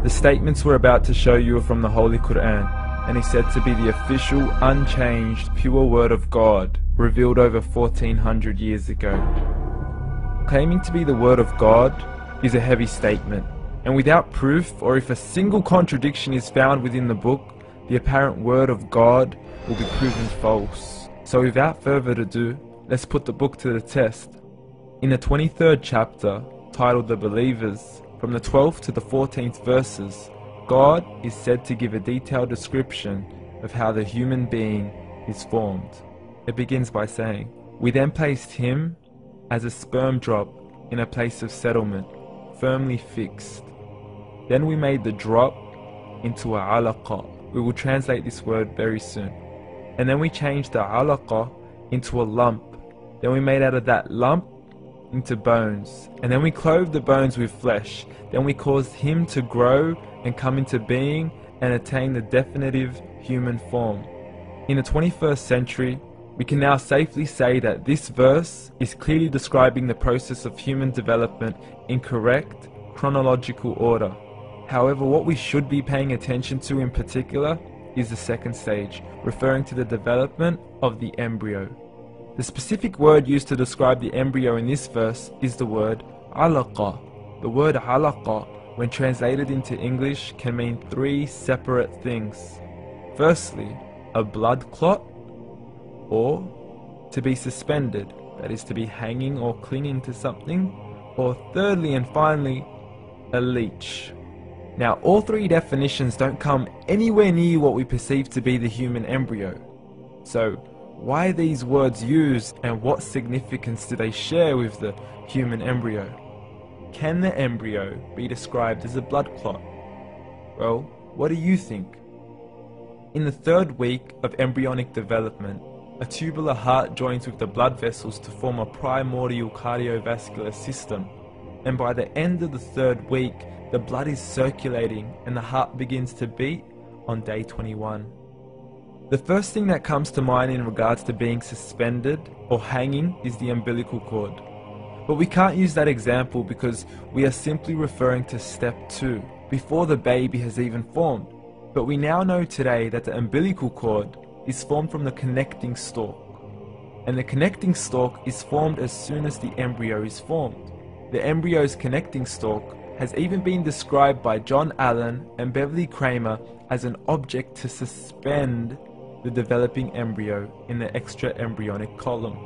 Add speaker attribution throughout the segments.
Speaker 1: The statements we're about to show you are from the Holy Quran, and is said to be the official, unchanged, pure word of God, revealed over 1400 years ago. Claiming to be the word of God is a heavy statement, and without proof, or if a single contradiction is found within the book, the apparent word of God will be proven false. So without further ado, let's put the book to the test. In the 23rd chapter, titled The Believers, from the 12th to the 14th verses, God is said to give a detailed description of how the human being is formed. It begins by saying, "We then placed him as a sperm drop in a place of settlement, firmly fixed. Then we made the drop into a alaqa." We will translate this word very soon. "And then we changed the alaqa into a lump. Then we made out of that lump into bones. And then we clothed the bones with flesh. Then we caused him to grow and come into being and attain the definitive human form." In the 21st century, we can now safely say that this verse is clearly describing the process of human development in correct chronological order. However, what we should be paying attention to in particular is the second stage, referring to the development of the embryo. The specific word used to describe the embryo in this verse is the word alaqa. The word alaqa, when translated into English, can mean three separate things. Firstly, a blood clot, or to be suspended, that is to be hanging or clinging to something, or thirdly and finally, a leech. Now, all three definitions don't come anywhere near what we perceive to be the human embryo. So, why are these words used, and what significance do they share with the human embryo? Can the embryo be described as a blood clot? Well, what do you think? In the third week of embryonic development, a tubular heart joins with the blood vessels to form a primordial cardiovascular system, and by the end of the third week, the blood is circulating and the heart begins to beat on day 21. The first thing that comes to mind in regards to being suspended or hanging is the umbilical cord. But we can't use that example because we are simply referring to step 2, before the baby has even formed. But we now know today that the umbilical cord is formed from the connecting stalk. And the connecting stalk is formed as soon as the embryo is formed. The embryo's connecting stalk has even been described by John Allen and Beverly Kramer as an object to suspend the developing embryo in the extra-embryonic column.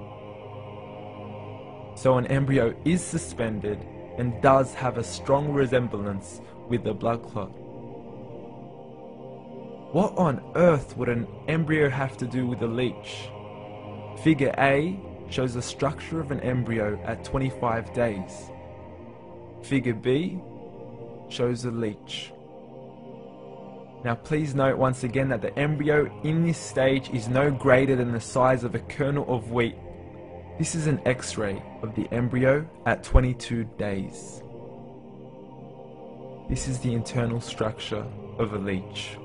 Speaker 1: So an embryo is suspended and does have a strong resemblance with the blood clot. What on earth would an embryo have to do with a leech? Figure A shows the structure of an embryo at 25 days. Figure B shows a leech. Now please note once again that the embryo in this stage is no greater than the size of a kernel of wheat. This is an X-ray of the embryo at 22 days. This is the internal structure of a leech.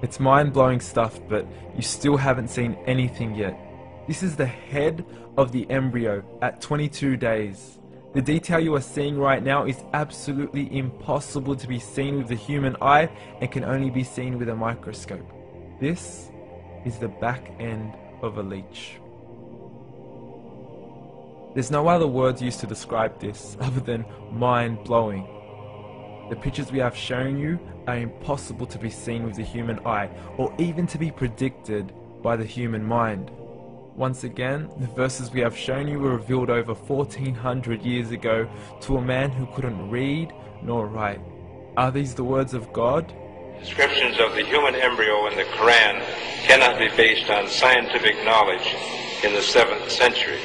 Speaker 1: It's mind-blowing stuff, but you still haven't seen anything yet. This is the head of the embryo at 22 days. The detail you are seeing right now is absolutely impossible to be seen with the human eye and can only be seen with a microscope. This is the back end of a leech. There's no other words used to describe this other than mind-blowing. The pictures we have shown you are impossible to be seen with the human eye, or even to be predicted by the human mind. Once again, the verses we have shown you were revealed over 1400 years ago to a man who couldn't read nor write. Are these the words of God?
Speaker 2: Descriptions of the human embryo in the Quran cannot be based on scientific knowledge in the 7th century.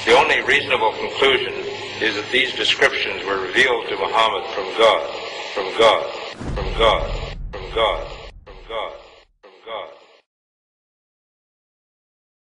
Speaker 2: The only reasonable conclusion is that these descriptions were revealed to Muhammad from God, from God, from God, from God, from God.